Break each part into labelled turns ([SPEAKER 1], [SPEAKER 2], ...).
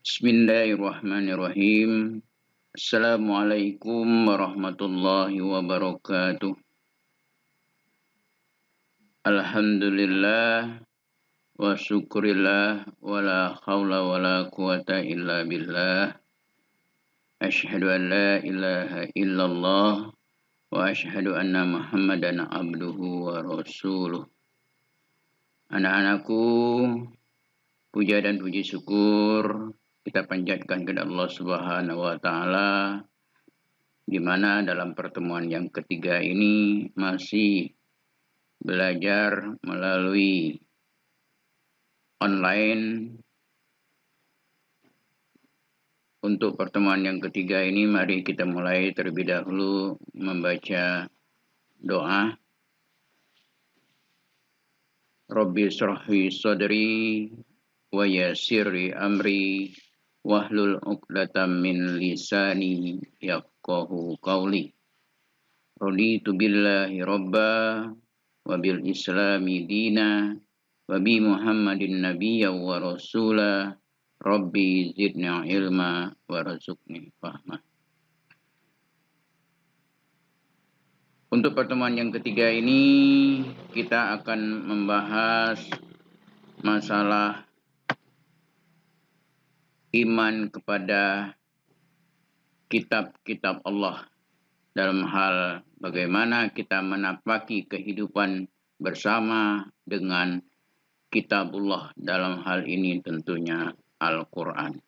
[SPEAKER 1] Bismillahirrahmanirrahim. Assalamualaikum warahmatullahi wabarakatuh. Alhamdulillah wa syukurillah wa la hawla wa la quwata illa billah. Ashhadu an la ilaha illallah wa ashhadu anna Muhammadan abduhu wa rasuluh. Anak-anakku, puja dan puji syukur kita panjatkan kepada Allah Subhanahu wa taala, di mana dalam pertemuan yang ketiga ini masih belajar melalui online. Untuk pertemuan yang ketiga ini mari kita mulai terlebih dahulu membaca doa. Rabbi shrahli sadri wa yassirli amri wahlul 'uqdatam min lisani yafqahu qawli. Raditu billahi rabba wa bil islami dina wa bi Muhammadin nabiyya wa rasula. Rabbi zidni ilma warzuqni fahma. Untuk pertemuan yang ketiga ini kita akan membahas masalah iman kepada kitab-kitab Allah, dalam hal bagaimana kita menapaki kehidupan bersama dengan kitabullah, dalam hal ini tentunya Al-Quran.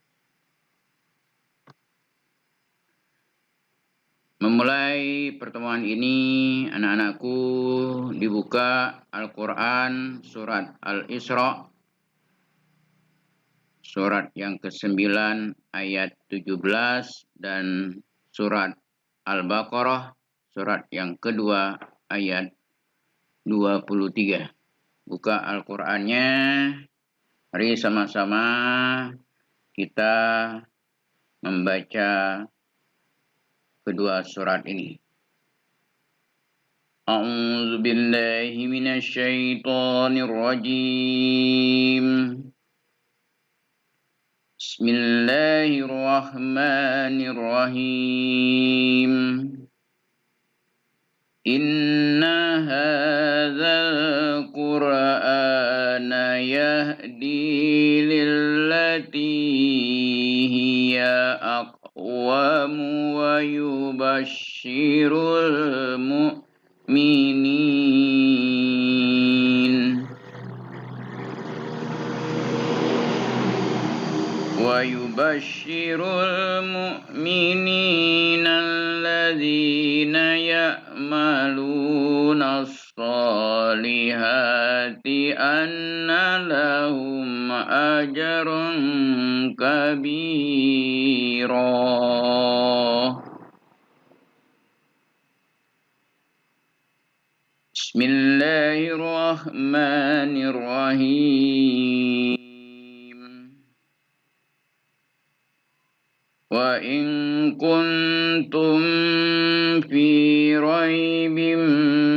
[SPEAKER 1] Memulai pertemuan ini, anak-anakku, dibuka Al-Quran surat Al-Isra, surat yang ke-9 ayat 17, dan surat Al-Baqarah surat yang kedua ayat 23. Buka Al-Qur'annya, mari sama-sama kita membaca kedua surat ini. A'udzu billahi minasy syaithanir rajim. Bismillahirrahmanirrahim. Inna hadzal Qur'ana yahdi lillati hiya aqwam wa yubashshirul mu'minin alladzina ya'maluna as-salihati anna lahum ajrun kabira. Bismillahirrahmanirrahim. Wa in kuntum fi raibim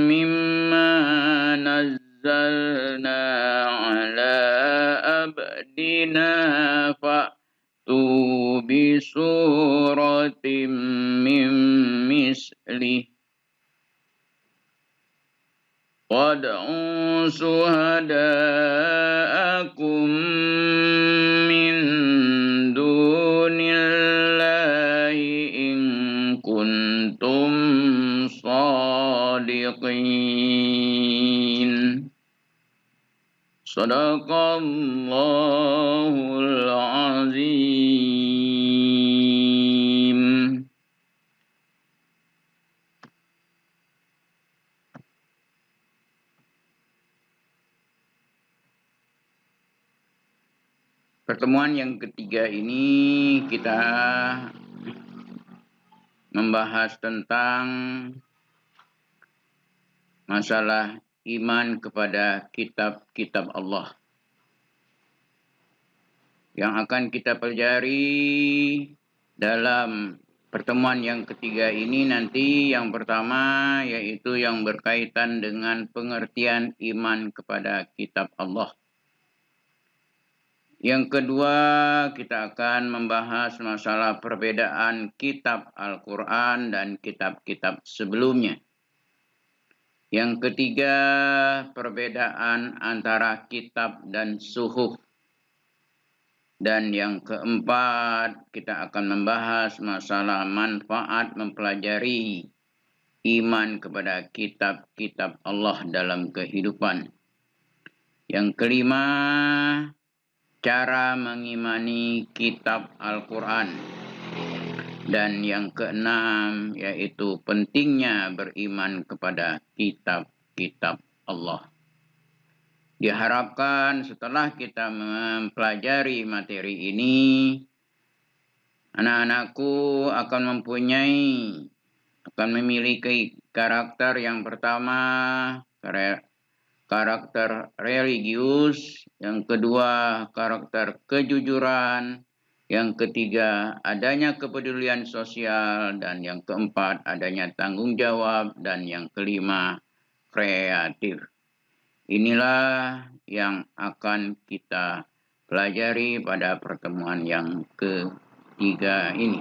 [SPEAKER 1] mimma nazzalna ala abdina fa'tu bi suratim min mislih wad'u suhada'akum min dunillahi in kuntum sadiqin. Sadaqallahul azim. Pertemuan yang ketiga ini kita membahas tentang masalah iman kepada kitab-kitab Allah. Yang akan kita pelajari dalam pertemuan yang ketiga ini nanti, yang pertama yaitu yang berkaitan dengan pengertian iman kepada kitab Allah. Yang kedua, kita akan membahas masalah perbedaan kitab Al-Quran dan kitab-kitab sebelumnya. Yang ketiga, perbedaan antara kitab dan suhuf. Dan yang keempat, kita akan membahas masalah manfaat mempelajari iman kepada kitab-kitab Allah dalam kehidupan. Yang kelima, cara mengimani kitab Al-Quran. Dan yang keenam, yaitu pentingnya beriman kepada kitab-kitab Allah. Diharapkan setelah kita mempelajari materi ini, anak-anakku akan memiliki karakter yang pertama, karakter religius, yang kedua karakter kejujuran, yang ketiga adanya kepedulian sosial, dan yang keempat adanya tanggung jawab, dan yang kelima kreatif. Inilah yang akan kita pelajari pada pertemuan yang ketiga ini.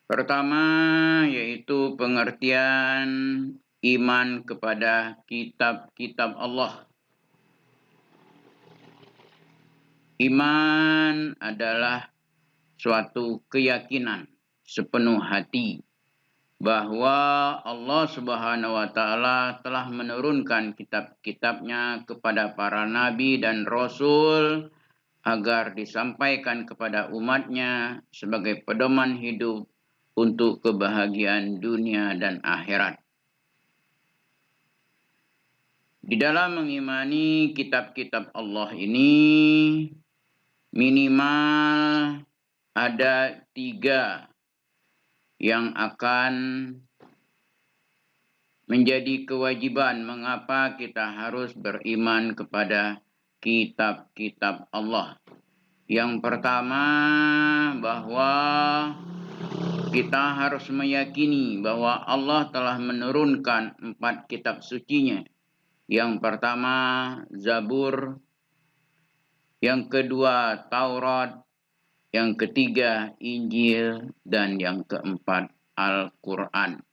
[SPEAKER 1] Pertama, yaitu pengertian iman kepada kitab-kitab Allah. Iman adalah suatu keyakinan sepenuh hati bahwa Allah Subhanahu wa taala telah menurunkan kitab-kitabnya kepada para nabi dan rasul agar disampaikan kepada umatnya sebagai pedoman hidup untuk kebahagiaan dunia dan akhirat. Di dalam mengimani kitab-kitab Allah ini minimal ada 3 yang akan menjadi kewajiban mengapa kita harus beriman kepada kitab-kitab Allah. Yang pertama, bahwa kita harus meyakini bahwa Allah telah menurunkan 4 kitab sucinya. Yang pertama, Zabur. Yang kedua, Taurat. Yang ketiga, Injil. Dan yang keempat, Al-Quran.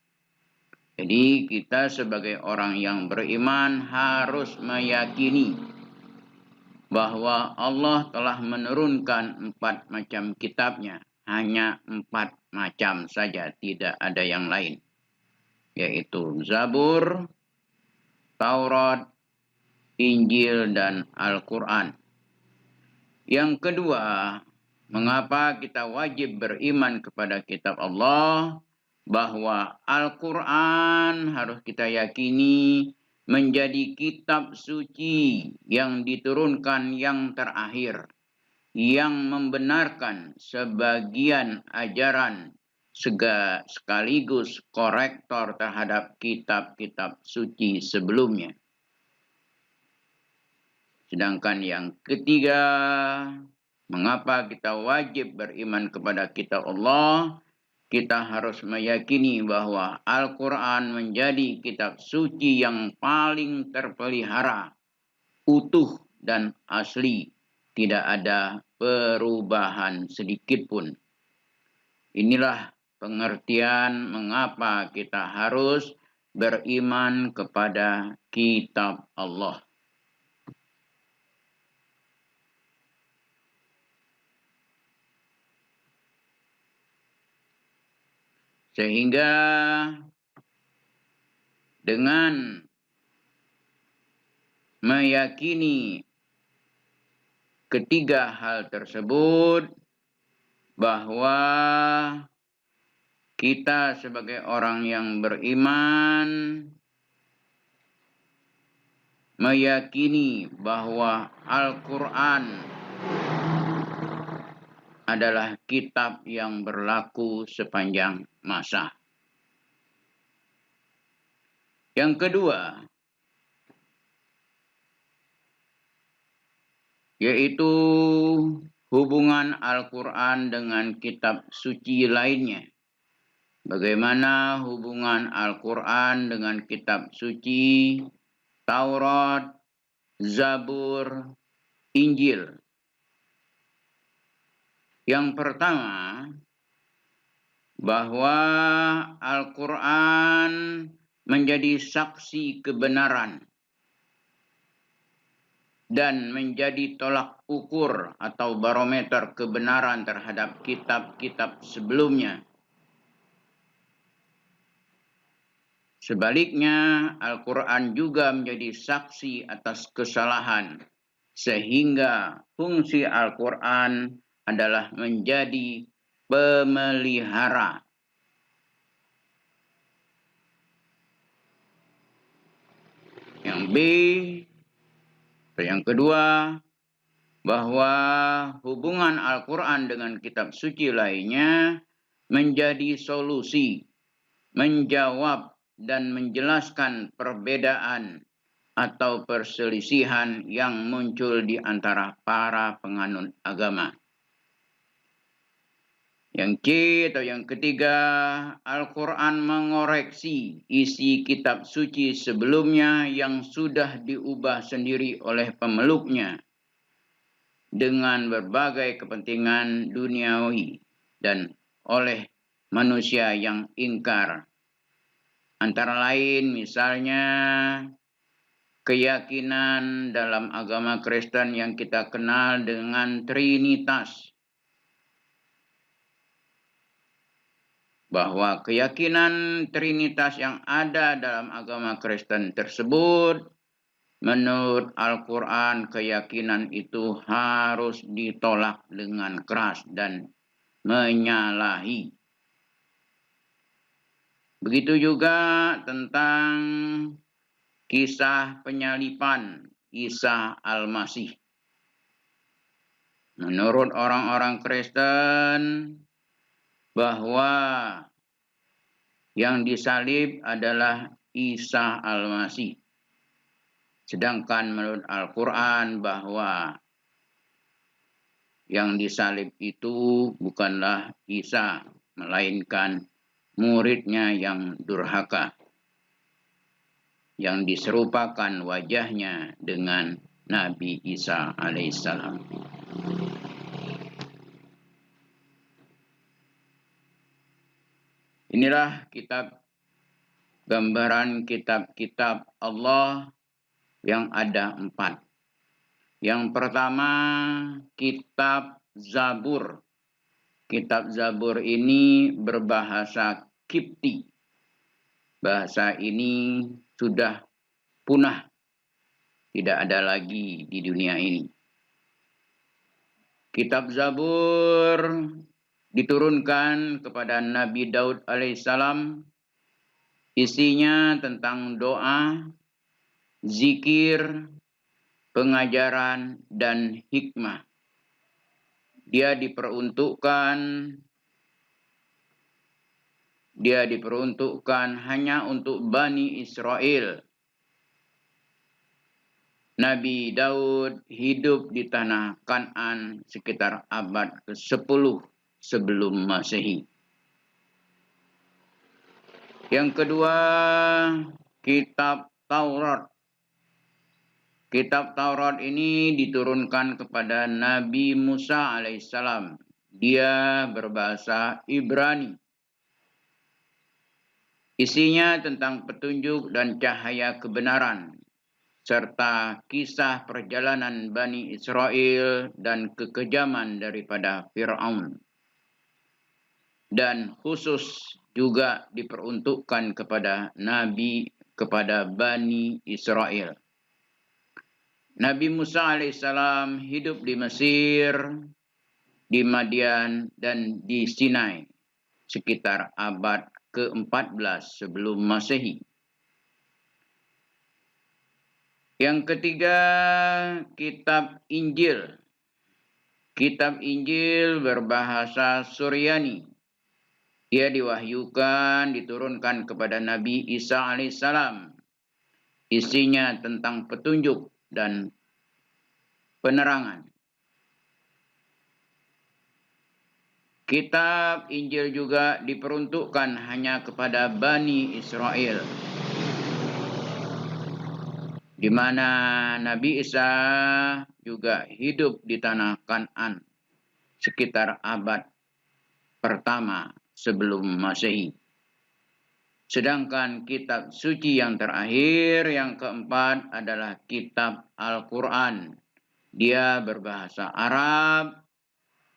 [SPEAKER 1] Jadi kita sebagai orang yang beriman harus meyakini bahwa Allah telah menurunkan 4 macam kitabnya. Hanya 4 macam saja, tidak ada yang lain. Yaitu Zabur, Taurat, Injil, dan Al-Quran. Yang kedua, mengapa kita wajib beriman kepada kitab Allah? Bahwa Al-Quran harus kita yakini menjadi kitab suci yang diturunkan yang terakhir, yang membenarkan sebagian ajaran sekaligus korektor terhadap kitab-kitab suci sebelumnya. Sedangkan yang ketiga, mengapa kita wajib beriman kepada kitab Allah? Kita harus meyakini bahwa Al-Quran menjadi kitab suci yang paling terpelihara, utuh dan asli. Tidak ada perubahan sedikit pun. Inilah pengertian mengapa kita harus beriman kepada kitab Allah. Sehingga dengan meyakini ketiga hal tersebut, bahwa kita sebagai orang yang beriman meyakini bahwa Al-Quran adalah kitab yang berlaku sepanjang masa. Yang kedua, yaitu hubungan Al-Quran dengan kitab suci lainnya. Bagaimana hubungan Al-Quran dengan kitab suci, Taurat, Zabur, Injil? Yang pertama, bahwa Al-Quran menjadi saksi kebenaran dan menjadi tolak ukur atau barometer kebenaran terhadap kitab-kitab sebelumnya. Sebaliknya, Al-Quran juga menjadi saksi atas kesalahan, sehingga fungsi Al-Quran adalah menjadi pemelihara. Yang B, yang kedua, bahwa hubungan Al-Quran dengan kitab suci lainnya menjadi solusi, menjawab dan menjelaskan perbedaan atau perselisihan yang muncul di antara para penganut agama. Yang C atau yang ketiga, Al-Quran mengoreksi isi kitab suci sebelumnya yang sudah diubah sendiri oleh pemeluknya dengan berbagai kepentingan duniawi dan oleh manusia yang ingkar. Antara lain misalnya keyakinan dalam agama Kristen yang kita kenal dengan Trinitas. Bahwa keyakinan Trinitas yang ada dalam agama Kristen tersebut, menurut Al-Quran, keyakinan itu harus ditolak dengan keras dan menyalahi. Begitu juga tentang kisah penyaliban Isa Al-Masih. Menurut orang-orang Kristen, bahwa yang disalib adalah Isa Al-Masih. Sedangkan menurut Al-Quran bahwa yang disalib itu bukanlah Isa, melainkan muridnya yang durhaka, yang diserupakan wajahnya dengan Nabi Isa alaihissalam. Inilah gambaran kitab-kitab Allah yang ada 4. Yang pertama, kitab Zabur. Kitab Zabur ini berbahasa Kipti. Bahasa ini sudah punah, tidak ada lagi di dunia ini. Kitab Zabur diturunkan kepada Nabi Daud alaihissalam. Isinya tentang doa, zikir, pengajaran, dan hikmah. Dia diperuntukkan hanya untuk Bani Israel. Nabi Daud hidup di tanah Kan'an sekitar abad ke-10 sebelum Masehi. Yang kedua, kitab Taurat. Kitab Taurat ini diturunkan kepada Nabi Musa alaihissalam. Dia berbahasa Ibrani. Isinya tentang petunjuk dan cahaya kebenaran, serta kisah perjalanan Bani Israel dan kekejaman daripada Fir'aun. Dan khusus juga diperuntukkan kepada Bani Israel. Nabi Musa alaihissalam hidup di Mesir, di Madian, dan di Sinai sekitar abad ke-14 sebelum Masehi. Yang ketiga, kitab Injil. Kitab Injil berbahasa Suryani. Ia diturunkan kepada Nabi Isa alaihissalam. Isinya tentang petunjuk dan penerangan. Kitab Injil juga diperuntukkan hanya kepada Bani Israel, di mana Nabi Isa juga hidup di tanah Kan'an sekitar abad pertama sebelum Masehi. Sedangkan kitab suci yang terakhir, yang keempat, adalah kitab Al-Quran. Dia berbahasa Arab,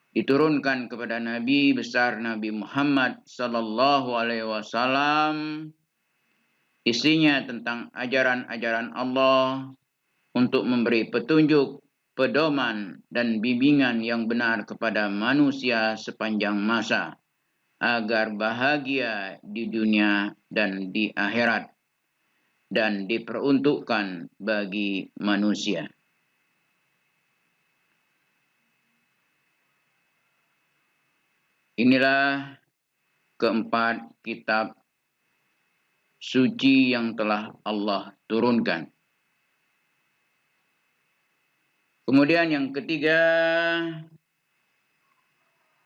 [SPEAKER 1] diturunkan kepada Nabi besar Nabi Muhammad sallallahu alaihi wasallam. Isinya tentang ajaran-ajaran Allah untuk memberi petunjuk, pedoman, dan bimbingan yang benar kepada manusia sepanjang masa, agar bahagia di dunia dan di akhirat, dan diperuntukkan bagi manusia. Inilah keempat kitab suci yang telah Allah turunkan. Kemudian yang ketiga,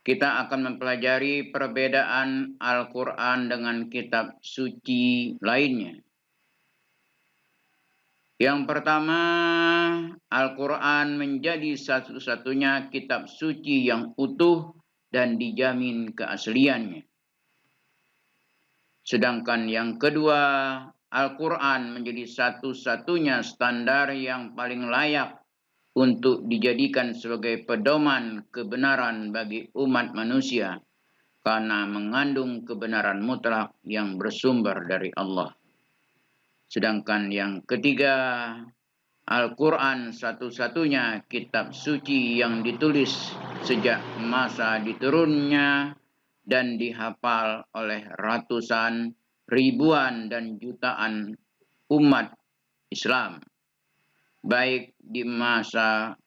[SPEAKER 1] kita akan mempelajari perbedaan Al-Quran dengan kitab suci lainnya. Yang pertama, Al-Quran menjadi satu-satunya kitab suci yang utuh dan dijamin keasliannya. Sedangkan yang kedua, Al-Quran menjadi satu-satunya standar yang paling layak untuk dijadikan sebagai pedoman kebenaran bagi umat manusia, karena mengandung kebenaran mutlak yang bersumber dari Allah. Sedangkan yang ketiga, Al-Quran satu-satunya kitab suci yang ditulis sejak masa diturunnya dan dihafal oleh ratusan, ribuan, dan jutaan umat Islam, baik di masa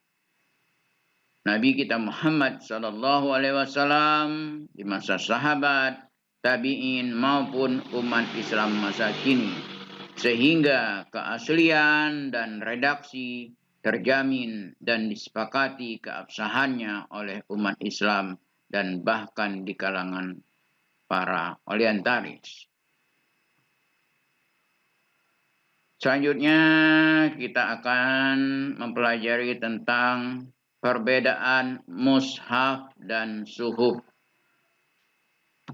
[SPEAKER 1] Nabi kita Muhammad sallallahu alaihi wasallam, di masa sahabat, tabi'in, maupun umat Islam masa kini, sehingga keaslian dan redaksi terjamin dan disepakati keabsahannya oleh umat Islam dan bahkan di kalangan para orientalis. Selanjutnya kita akan mempelajari tentang perbedaan mushaf dan suhuf,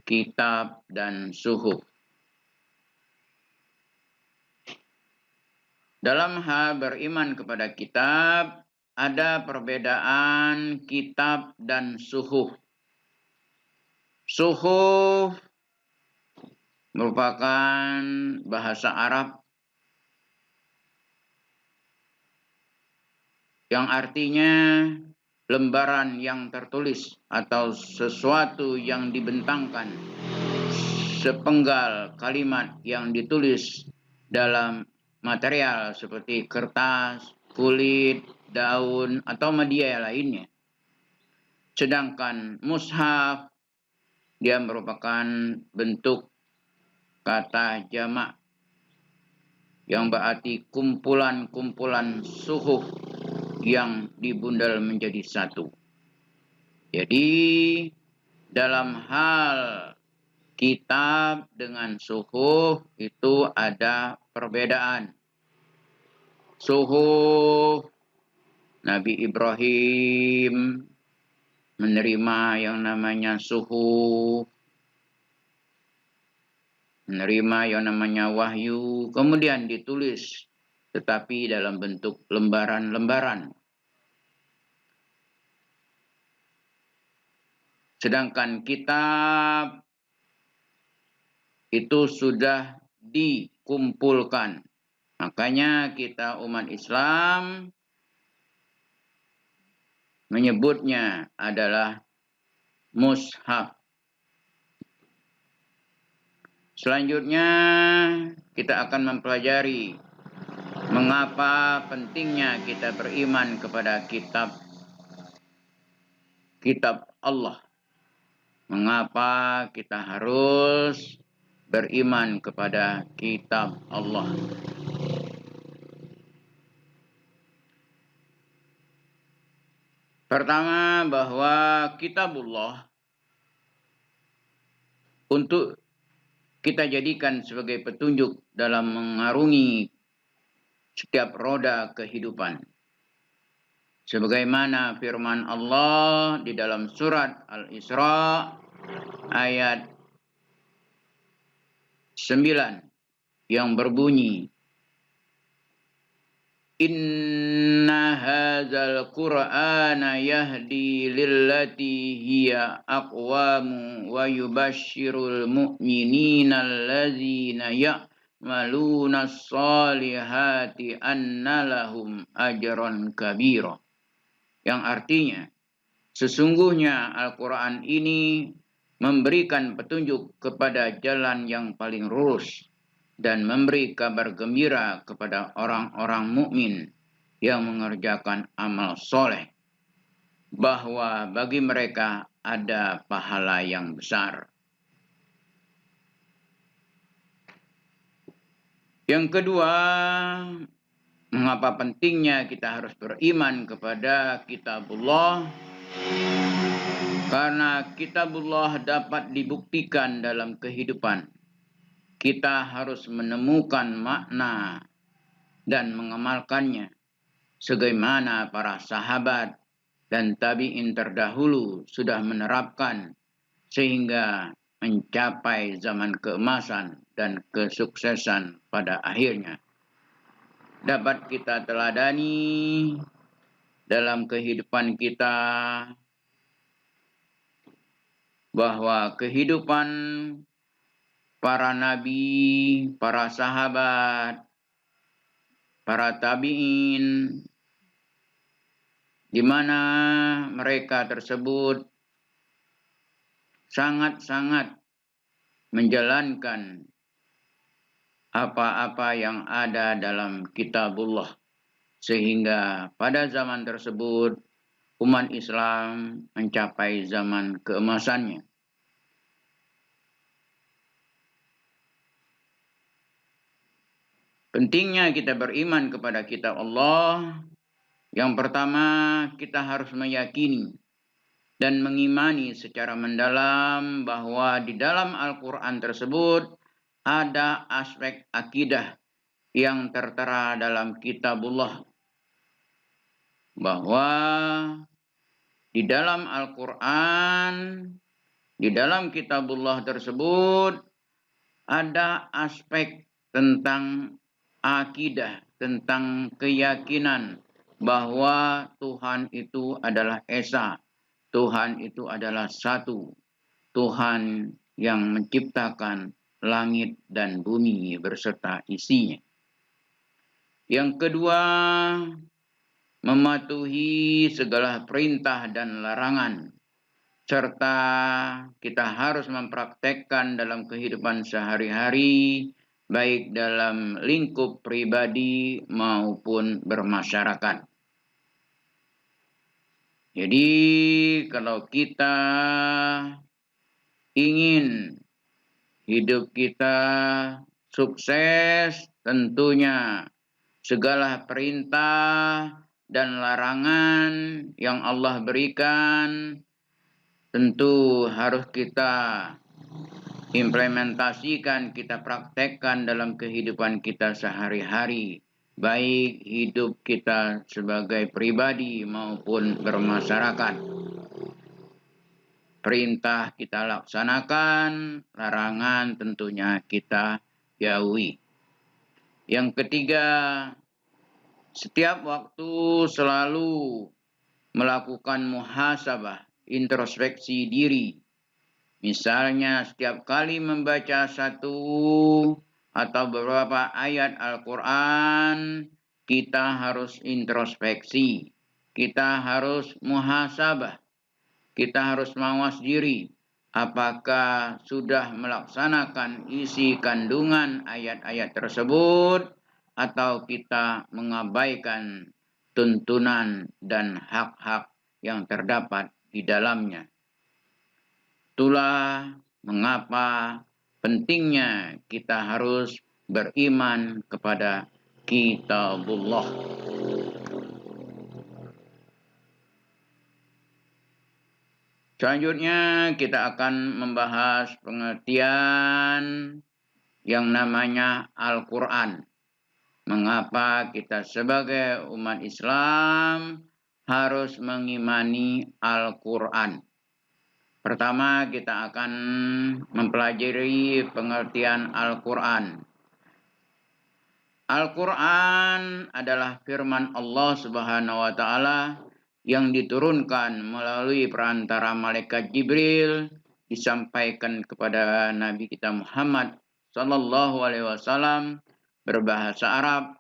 [SPEAKER 1] kitab dan suhuf. Dalam hal beriman kepada kitab, ada perbedaan kitab dan suhuf. Suhuf merupakan bahasa Arab yang artinya lembaran yang tertulis atau sesuatu yang dibentangkan, sepenggal kalimat yang ditulis dalam material seperti kertas, kulit, daun, atau media lainnya. Sedangkan mushaf, dia merupakan bentuk kata jamak yang berarti kumpulan-kumpulan suhuf yang dibundel menjadi satu. Jadi dalam hal kitab dengan suhuf itu ada perbedaan. Suhuf Nabi Ibrahim menerima yang namanya suhuf, menerima yang namanya wahyu, kemudian ditulis, tetapi dalam bentuk lembaran-lembaran. Sedangkan kitab itu sudah dikumpulkan. Makanya kita umat Islam menyebutnya adalah mushaf. Selanjutnya kita akan mempelajari mengapa pentingnya kita beriman kepada kitab Allah. Mengapa kita harus beriman kepada kitab Allah. Pertama, bahwa kitabullah untuk kita jadikan sebagai petunjuk dalam mengarungi setiap roda kehidupan. Sebagaimana firman Allah di dalam surat Al-Isra ayat 9 yang berbunyi, Inna hadzal Qur'ana yahdi lillati hiya aqwamu wa yubashshirul mu'minina allazina ya'maluna as-salihati anna lahum ajran kabira. Yang artinya, sesungguhnya Al-Quran ini memberikan petunjuk kepada jalan yang paling lurus dan memberi kabar gembira kepada orang-orang mukmin yang mengerjakan amal soleh, bahwa bagi mereka ada pahala yang besar. Yang kedua, mengapa pentingnya kita harus beriman kepada kitabullah? Karena kitabullah dapat dibuktikan dalam kehidupan. Kita harus menemukan makna dan mengamalkannya, sebagaimana para sahabat dan tabi'in terdahulu sudah menerapkan, sehingga mencapai zaman keemasan dan kesuksesan pada akhirnya. Dapat kita teladani dalam kehidupan kita, bahwa kehidupan para nabi, para sahabat, para tabi'in, di mana mereka tersebut sangat-sangat menjalankan apa-apa yang ada dalam kitabullah, sehingga pada zaman tersebut umat Islam mencapai zaman keemasannya. Pentingnya kita beriman kepada kitab Allah. Yang pertama, kita harus meyakini dan mengimani secara mendalam bahwa di dalam Al-Quran tersebut ada aspek akidah yang tertera dalam kitabullah. Bahwa di dalam Al-Quran, di dalam kitabullah tersebut ada aspek tentang akidah, tentang keyakinan bahwa Tuhan itu adalah Esa, Tuhan itu adalah satu, Tuhan yang menciptakan langit dan bumi beserta isinya. Yang kedua, mematuhi segala perintah dan larangan, serta kita harus mempraktekkan dalam kehidupan sehari-hari, baik dalam lingkup pribadi maupun bermasyarakat. Jadi kalau kita ingin hidup kita sukses, tentunya segala perintah dan larangan yang Allah berikan tentu harus kita implementasikan, kita praktekkan dalam kehidupan kita sehari-hari, baik hidup kita sebagai pribadi maupun bermasyarakat. Perintah kita laksanakan, larangan tentunya kita jauhi. Yang ketiga, setiap waktu selalu melakukan muhasabah, introspeksi diri. Misalnya setiap kali membaca satu atau beberapa ayat Al-Quran, kita harus introspeksi, kita harus muhasabah, kita harus mawas diri. Apakah sudah melaksanakan isi kandungan ayat-ayat tersebut, atau kita mengabaikan tuntunan dan hak-hak yang terdapat di dalamnya. Itulah mengapa pentingnya kita harus beriman kepada kitabullah. Selanjutnya kita akan membahas pengertian yang namanya Al-Quran. Mengapa kita sebagai umat Islam harus mengimani Al-Quran? Pertama, kita akan mempelajari pengertian Al-Quran. Al-Quran adalah firman Allah Subhanahu wa Ta'ala yang diturunkan melalui perantara malaikat Jibril, disampaikan kepada Nabi kita Muhammad Sallallahu Alaihi Wasallam berbahasa Arab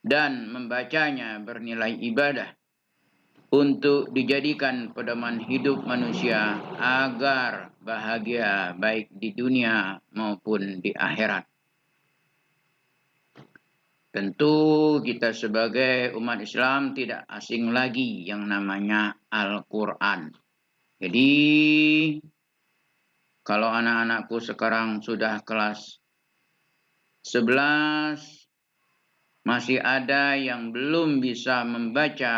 [SPEAKER 1] dan membacanya bernilai ibadah untuk dijadikan pedoman hidup manusia agar bahagia baik di dunia maupun di akhirat. Tentu kita sebagai umat Islam tidak asing lagi yang namanya Al-Quran. Jadi kalau anak-anakku sekarang sudah kelas 11, masih ada yang belum bisa membaca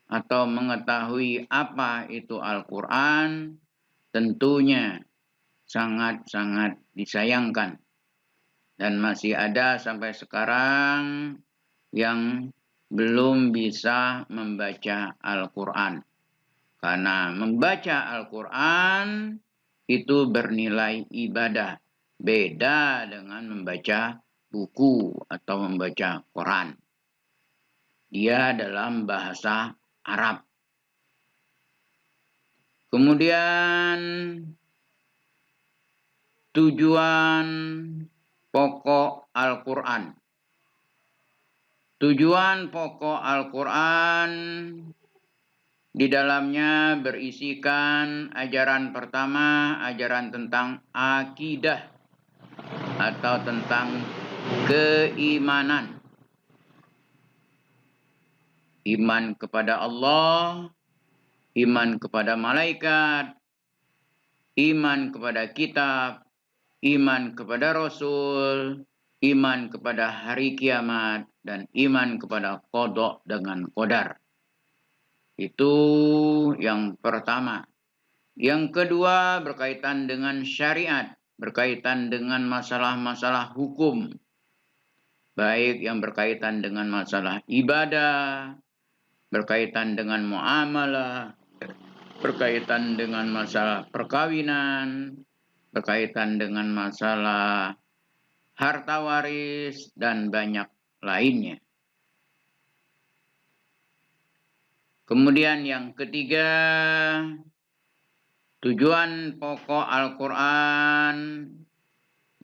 [SPEAKER 1] atau mengetahui apa itu Al-Quran, tentunya sangat-sangat disayangkan. Dan masih ada sampai sekarang yang belum bisa membaca Al-Quran. Karena membaca Al-Quran itu bernilai ibadah. Beda dengan membaca buku atau membaca Quran. Dia dalam bahasa Arab. Kemudian tujuan pokok Al-Quran. Tujuan pokok Al-Quran di dalamnya berisikan ajaran pertama, ajaran tentang akidah atau tentang keimanan. Iman kepada Allah, iman kepada malaikat, iman kepada kitab, iman kepada Rasul, iman kepada hari kiamat, dan iman kepada qada dengan qadar. Itu yang pertama. Yang kedua berkaitan dengan syariat, berkaitan dengan masalah-masalah hukum, baik yang berkaitan dengan masalah ibadah, berkaitan dengan muamalah, berkaitan dengan masalah perkawinan, berkaitan dengan masalah harta waris, dan banyak lainnya. Kemudian yang ketiga, tujuan pokok Al-Quran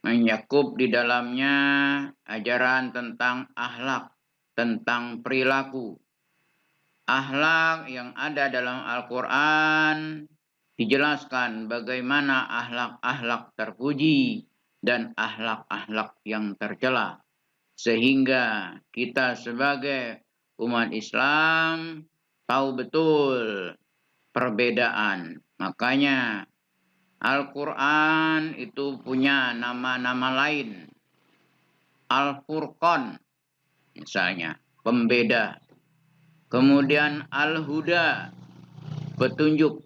[SPEAKER 1] mencakup di dalamnya ajaran tentang akhlak, tentang perilaku. Akhlak yang ada dalam Al-Quran dijelaskan bagaimana akhlak-akhlak terpuji dan akhlak-akhlak yang tercela. Sehingga kita sebagai umat Islam tahu betul perbedaan. Makanya Al-Quran itu punya nama-nama lain. Al-Furqan misalnya, pembeda. Kemudian Al-Huda, petunjuk.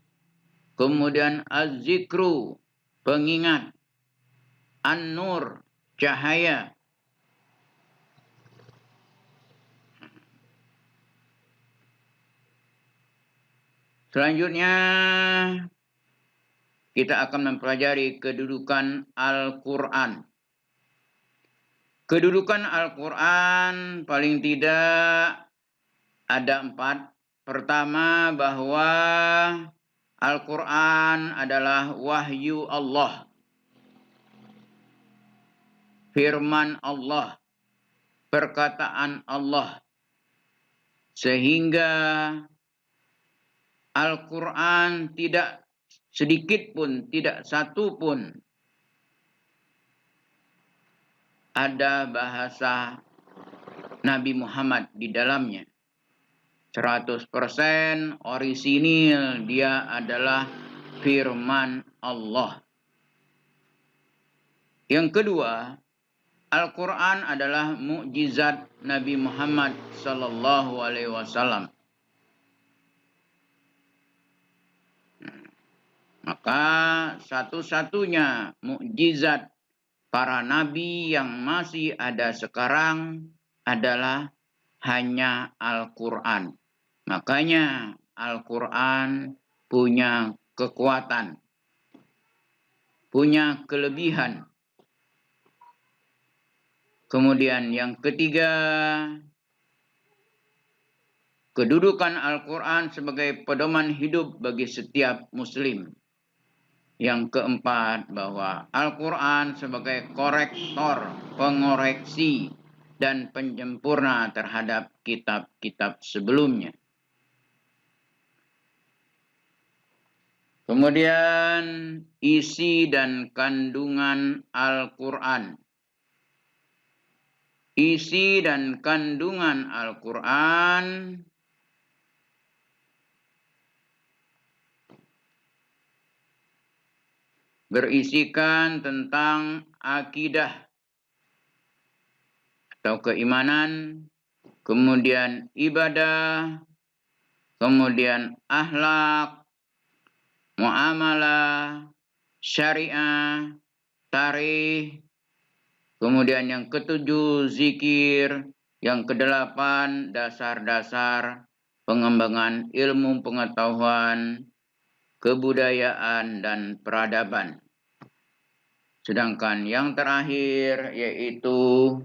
[SPEAKER 1] Kemudian Az-Zikru, pengingat. An-Nur, cahaya. Selanjutnya kita akan mempelajari kedudukan Al-Quran. Kedudukan Al-Quran paling tidak ada 4. Pertama, bahwa Al-Quran adalah wahyu Allah, firman Allah, perkataan Allah. Sehingga Al-Quran tidak sedikit pun, tidak satu pun ada bahasa Nabi Muhammad di dalamnya. 100% orisinil, dia adalah firman Allah. Yang kedua, Al-Quran adalah mukjizat Nabi Muhammad sallallahu alaihi wasallam. Maka satu-satunya mukjizat para nabi yang masih ada sekarang adalah hanya Al-Quran. Makanya Al-Quran punya kekuatan, punya kelebihan. Kemudian yang ketiga, kedudukan Al-Quran sebagai pedoman hidup bagi setiap muslim. Yang keempat, bahwa Al-Quran sebagai korektor, pengoreksi, dan penyempurna terhadap kitab-kitab sebelumnya. Kemudian isi dan kandungan Al-Quran. Isi dan kandungan Al-Quran berisikan tentang akidah atau keimanan, kemudian ibadah, kemudian akhlak, muamalah, syariah, tarikh, kemudian yang ketujuh zikir, yang kedelapan dasar-dasar pengembangan ilmu pengetahuan, kebudayaan, dan peradaban. Sedangkan yang terakhir yaitu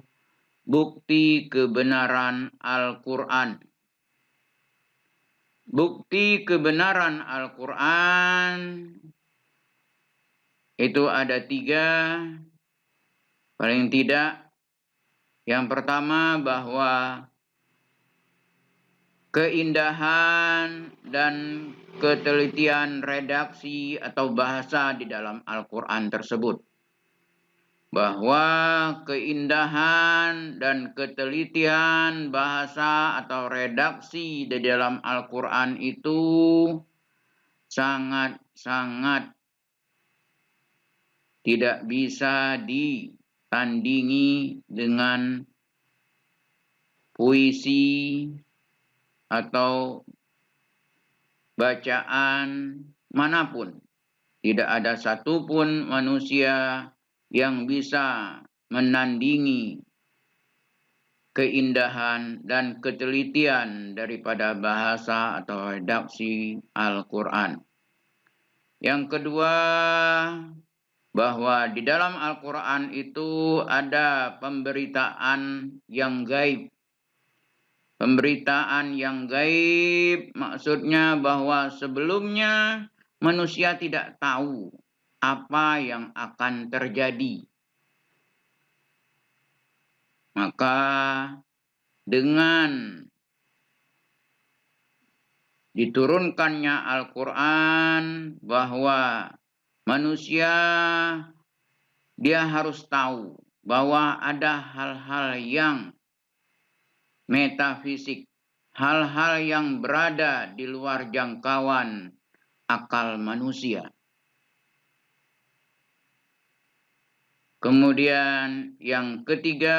[SPEAKER 1] bukti kebenaran Al-Quran. Bukti kebenaran Al-Quran itu ada 3. Paling tidak, yang pertama bahwa keindahan dan ketelitian redaksi atau bahasa di dalam Al-Quran tersebut. Bahwa keindahan dan ketelitian bahasa atau redaksi di dalam Al-Quran itu sangat-sangat tidak bisa ditandingi dengan puisi atau bacaan manapun. Tidak ada satupun manusia yang bisa menandingi keindahan dan ketelitian daripada bahasa atau redaksi Al-Quran. Yang kedua, bahwa di dalam Al-Quran itu ada pemberitaan yang gaib. Pemberitaan yang gaib maksudnya bahwa sebelumnya manusia tidak tahu apa yang akan terjadi. Maka dengan diturunkannya Al-Quran bahwa manusia dia harus tahu bahwa ada hal-hal yang metafisik, hal-hal yang berada di luar jangkauan akal manusia. Kemudian yang ketiga,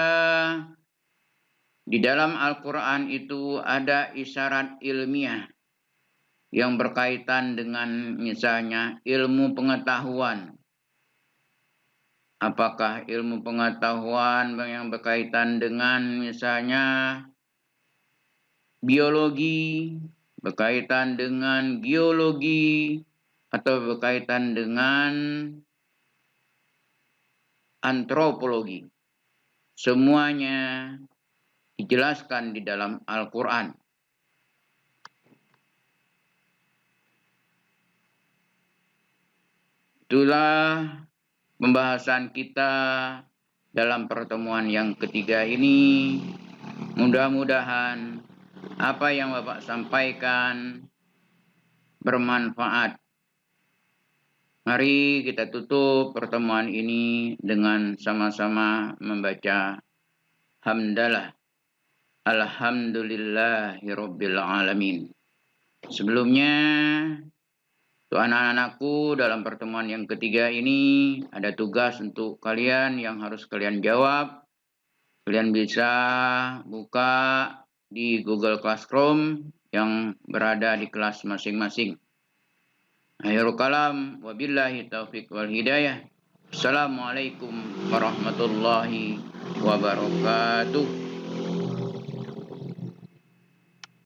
[SPEAKER 1] di dalam Al-Quran itu ada isyarat ilmiah yang berkaitan dengan misalnya ilmu pengetahuan. Apakah ilmu pengetahuan yang berkaitan dengan misalnya biologi, berkaitan dengan geologi, atau berkaitan dengan antropologi. Semuanya dijelaskan di dalam Al-Quran. Itulah pembahasan kita dalam pertemuan yang ketiga ini. Mudah-mudahan apa yang Bapak sampaikan bermanfaat. Mari kita tutup pertemuan ini dengan sama-sama membaca hamdalah. Alhamdulillahirabbil alamin. Sebelumnya, untuk anak-anakku dalam pertemuan yang ketiga ini ada tugas untuk kalian yang harus kalian jawab. Kalian bisa buka di Google Classroom yang berada di kelas masing-masing. Akhirul kalam, wabillahi taufiq wal hidayah. Assalamualaikum warahmatullahi wabarakatuh.